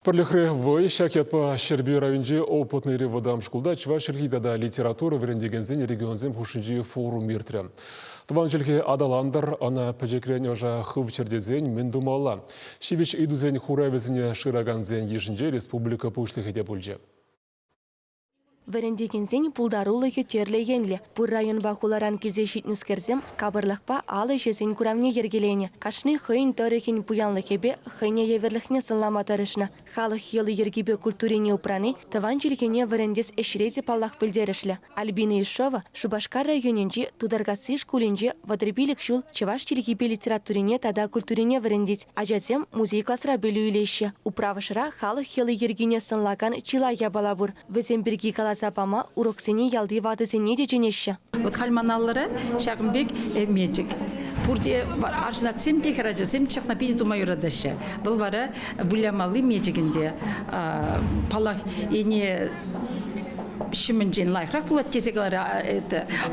Пірліхрі вой шакетпа Щерби районжи опытный реводам шкулда чва шерхидада литература верендегензен регионзем хушинжи форум миртре. Тван жылхи адаландар ана пәжекрен ожа хывчердезен мен думала. Шивич идузен хуравезіне шыраганзен ешінже республика пуштыхеде бульже. Верендегензен пулдарулығы терлегенлі. Бұр район бақуларан кезе шитнескерзем кабырлықпа алы жезен күрамне ергелене. Кашны хыйн тарихин пуянлықебе хыйне еверліхне сынлама тарышна. Халық елы ергебе культурине упраны таван жылгене верендес эшреде паллах білдерішлі. Альбина Ишова Шубашкар районенже тударгасы шкулинже вадребилік шул чеваш жылгебе литературине тада культурине верендет. Ажазем музей классра білу үлеші. Управышыра халық елы ергене сынлаган чилая балабур. Везен бірге Запама уроксени ялды вадызене де женеші. Вот хальманаллары шағынбек мәжік. Бұрде аршынатсем тек ражасем чақнапиде думай ұрадашы. Бұл бары бұлямалы мәжігінде палақ ене шымын жен лайқырақ болады тезегалары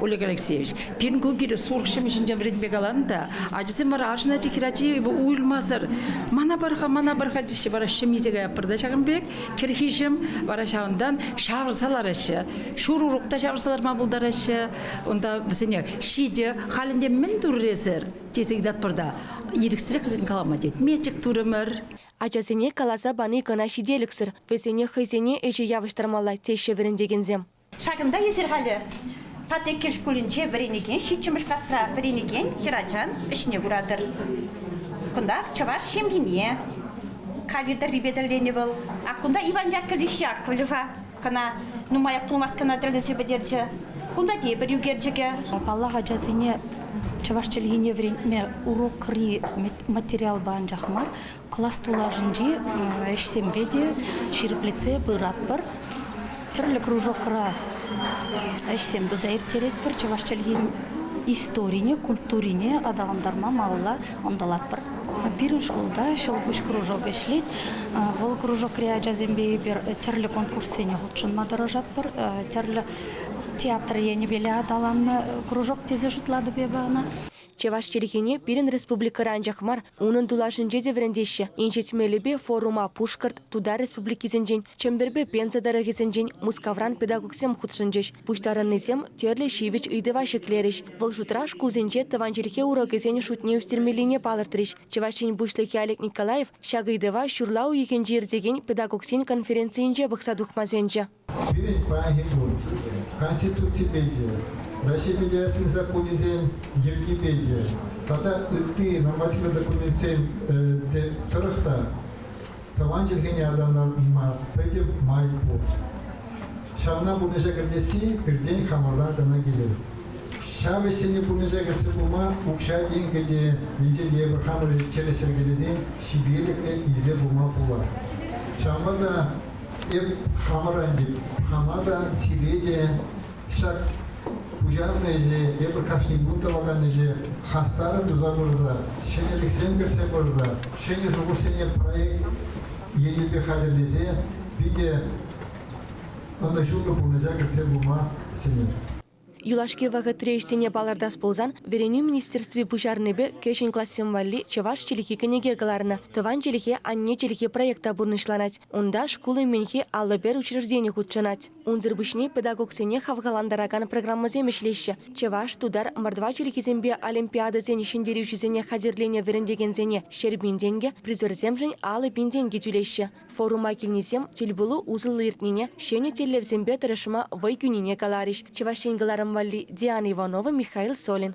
Олег Алексеевич. Пенгу бірі сорқ шымын жен вредбек аланда, ажысым бары аршына жекірачы уйлмазыр. Мана барха деші бара шымезеге япырда шағынбек, кірхишім бара шағындан шағырсалар ашы. Шур ұрықта шағырсалар мабылдар ашы. Онда бізіне шиде халінде мін тұррезір тезеге датпырда. Еріксірек бізін калама дейді. Метчік тұрымыр. Ачасене каласа баны кына шиделіксір. Везене хызене әжі явыштармалай теші верендегензем. Шағында езірғалі. Патеке школінже веренеген, шитчіміш қасыра веренеген, хирачан ішіне бұрадыр. Күнда чывар шемгене, кавидар ребедерлене был. А күнда Иван Жаккалиш Яковлева, кына нумаяк пулмас кына дірлесі бідерчі. Күнда дейбір югерчіге. Паллаға жазыне чавашчылгине время урокри материал бан жахмар класс тулажынжи эшсембеде шириплеце бырат бар түрлі кружокра эшсем дозайыр терет бар чавашчылгин историне культурине адаландарма малла ондалат бар бир школда шол буш кружок эшлейт ол кружок ре жазембе бир түрлі конкурсене хутчун мадаражат бар түрлі театр ені беле адаланны кружок тезе жұтлады бебана. Чеваш челихене пирен республика ранжахмар, унын тулашын жеде верендеші. Инжетмелебе форума Пушкарт, туда республикизенжен, чембербе пензадары кезенжен, мускавран педагогсем худшынжеш. Пуштараннызем терле шивич ыйдыва шеклереш. Выл шутра шкулзенже таванчелихе урокезен шутне устермелине палыртыреш. Чевашчен бушлыхи Олег Николаев шагыйдыва шурлау ехенжи ирзеген педагогсен конференциинже бақсадухмазенже. Конституципедия, Российской Федерации законизен Евгипедия, тогда ты нормативный документ тарахта, таванчил гене аданма педев майпу. Шавна бунежа гардеси, пердень хамарда дана гелер. Шавесени бунежа гардеси бума, укша день где ничего не хамар через сергелезин, сибирекle изе бума пула. Шамада эп хамаранди, хамада сибеде шак пужарные же, эпркашни бунтоваганы же, хастары тузабырза, шенелик сенгерсе бырза, шене жугусене проект елебе хадерлезе, биде онда жулды бунежа герсе бума сенен. Юлашки вагатрешсене балардас ползан, вереню министерстве пужарнебе кешен классем валли чеваш челихи кенеге галарна, таван челихе анне челихи проекта бурнышланать. Унда школы менхи аллабер учреждение худшанать. Унзырбышне педагогсене хавгаландараган программа земешлеща. Чеваш тудар мардва челихизембе олимпиада зене шендерючизене хазерлене верендегензене щербинденге призорземжен алы бинденге тюлеща. Форума килнизем тельбулу узылы иртнине шене телевзембе тарышма вайкюнине калариш. Чевашен галарам Диана Иванова, Михаил Солин.